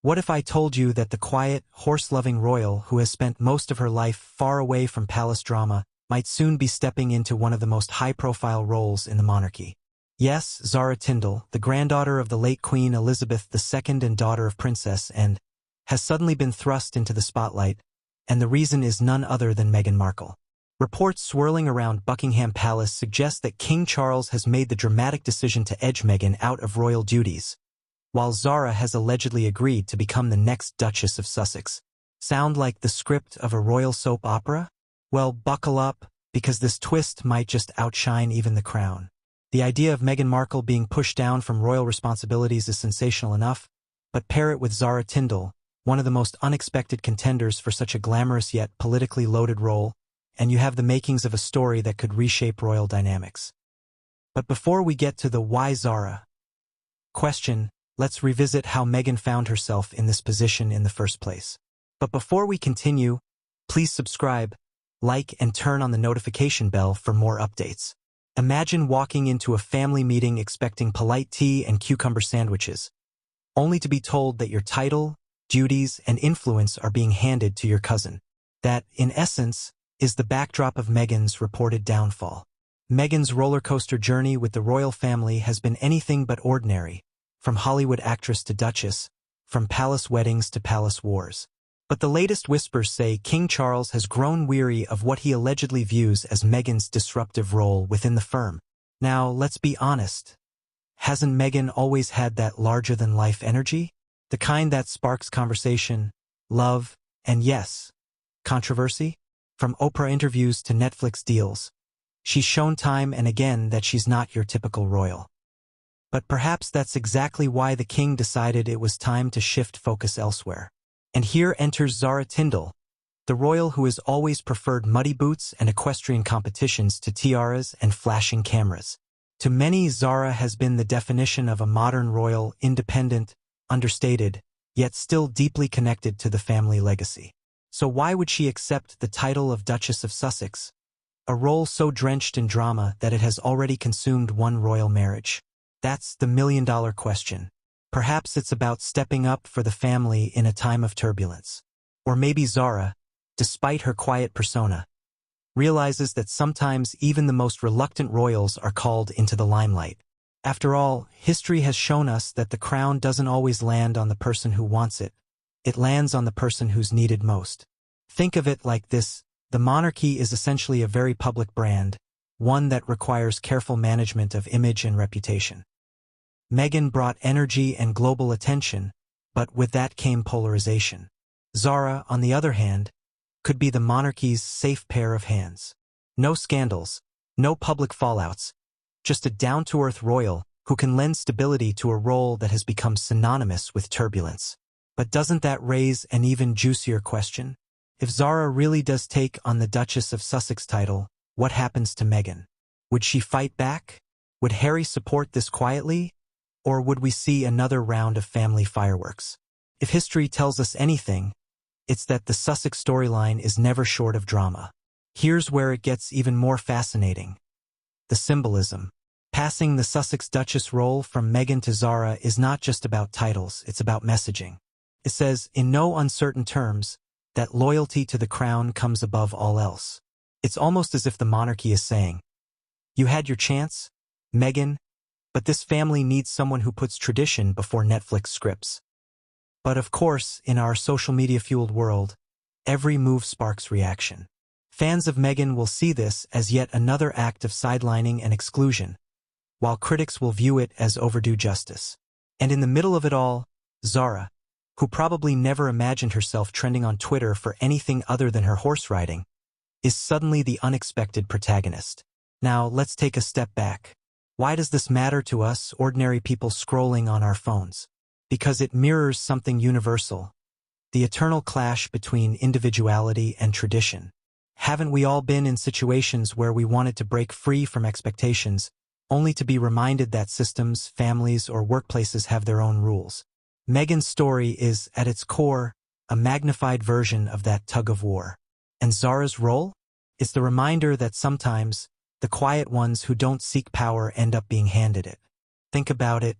What if I told you that the quiet, horse-loving royal who has spent most of her life far away from palace drama might soon be stepping into one of the most high-profile roles in the monarchy? Yes, Zara Tindall, the granddaughter of the late Queen Elizabeth II and daughter of Princess Anne, has suddenly been thrust into the spotlight, and the reason is none other than Meghan Markle. Reports swirling around Buckingham Palace suggest that King Charles has made the dramatic decision to edge Meghan out of royal duties, while Zara has allegedly agreed to become the next Duchess of Sussex. Sound like the script of a royal soap opera? Well, buckle up, because this twist might just outshine even the crown. The idea of Meghan Markle being pushed down from royal responsibilities is sensational enough, but pair it with Zara Tindall, one of the most unexpected contenders for such a glamorous yet politically loaded role, and you have the makings of a story that could reshape royal dynamics. But before we get to the why Zara question, let's revisit how Meghan found herself in this position in the first place. But before we continue, please subscribe, like, and turn on the notification bell for more updates. Imagine walking into a family meeting expecting polite tea and cucumber sandwiches, only to be told that your title, duties, and influence are being handed to your cousin. That, in essence, is the backdrop of Meghan's reported downfall. Meghan's roller coaster journey with the royal family has been anything but ordinary, from Hollywood actress to duchess, from palace weddings to palace wars. But the latest whispers say King Charles has grown weary of what he allegedly views as Meghan's disruptive role within the firm. Now, let's be honest. Hasn't Meghan always had that larger-than-life energy? The kind that sparks conversation, love, and yes, controversy? From Oprah interviews to Netflix deals, she's shown time and again that she's not your typical royal. But perhaps that's exactly why the king decided it was time to shift focus elsewhere. And here enters Zara Tindall, the royal who has always preferred muddy boots and equestrian competitions to tiaras and flashing cameras. To many, Zara has been the definition of a modern royal, independent, understated, yet still deeply connected to the family legacy. So why would she accept the title of Duchess of Sussex, a role so drenched in drama that it has already consumed one royal marriage? That's the million-dollar question. Perhaps it's about stepping up for the family in a time of turbulence. Or maybe Zara, despite her quiet persona, realizes that sometimes even the most reluctant royals are called into the limelight. After all, history has shown us that the crown doesn't always land on the person who wants it. It lands on the person who's needed most. Think of it like this: the monarchy is essentially a very public brand, one that requires careful management of image and reputation. Meghan brought energy and global attention, but with that came polarization. Zara, on the other hand, could be the monarchy's safe pair of hands. No scandals, no public fallouts, just a down-to-earth royal who can lend stability to a role that has become synonymous with turbulence. But doesn't that raise an even juicier question? If Zara really does take on the Duchess of Sussex title, what happens to Meghan? Would she fight back? Would Harry support this quietly? Or would we see another round of family fireworks? If history tells us anything, it's that the Sussex storyline is never short of drama. Here's where it gets even more fascinating. The symbolism. Passing the Sussex Duchess role from Meghan to Zara is not just about titles, it's about messaging. It says, in no uncertain terms, that loyalty to the crown comes above all else. It's almost as if the monarchy is saying, you had your chance, Meghan, but this family needs someone who puts tradition before Netflix scripts. But of course, in our social media-fueled world, every move sparks reaction. Fans of Meghan will see this as yet another act of sidelining and exclusion, while critics will view it as overdue justice. And in the middle of it all, Zara, who probably never imagined herself trending on Twitter for anything other than her horse riding, is suddenly the unexpected protagonist. Now, let's take a step back. Why does this matter to us, ordinary people scrolling on our phones? Because it mirrors something universal, the eternal clash between individuality and tradition. Haven't we all been in situations where we wanted to break free from expectations, only to be reminded that systems, families, or workplaces have their own rules? Meghan's story is, at its core, a magnified version of that tug-of-war. And Zara's role? It's the reminder that sometimes, the quiet ones who don't seek power end up being handed it. Think about it.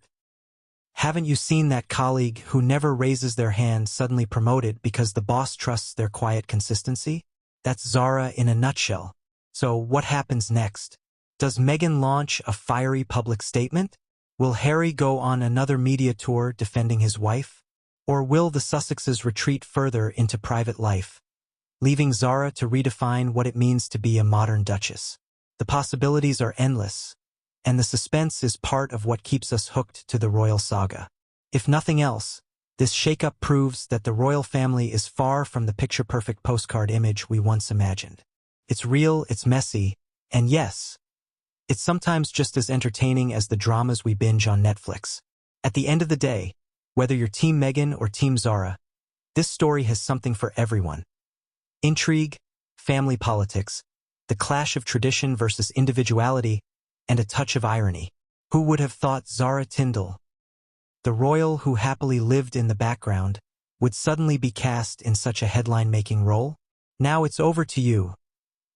Haven't you seen that colleague who never raises their hand suddenly promoted because the boss trusts their quiet consistency? That's Zara in a nutshell. So what happens next? Does Meghan launch a fiery public statement? Will Harry go on another media tour defending his wife? Or will the Sussexes retreat further into private life, leaving Zara to redefine what it means to be a modern duchess? The possibilities are endless, and the suspense is part of what keeps us hooked to the royal saga. If nothing else, this shakeup proves that the royal family is far from the picture-perfect postcard image we once imagined. It's real, it's messy, and yes, it's sometimes just as entertaining as the dramas we binge on Netflix. At the end of the day, whether you're Team Meghan or Team Zara, this story has something for everyone. Intrigue, family politics, the clash of tradition versus individuality, and a touch of irony. Who would have thought Zara Tindall, the royal who happily lived in the background, would suddenly be cast in such a headline-making role? Now it's over to you.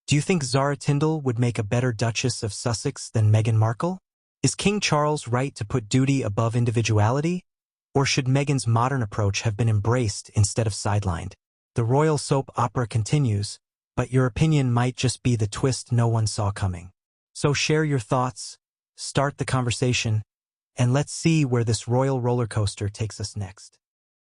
Do you think Zara Tindall would make a better Duchess of Sussex than Meghan Markle? Is King Charles right to put duty above individuality? Or should Meghan's modern approach have been embraced instead of sidelined? The royal soap opera continues, but your opinion might just be the twist no one saw coming. So share your thoughts, start the conversation, and let's see where this royal roller coaster takes us next.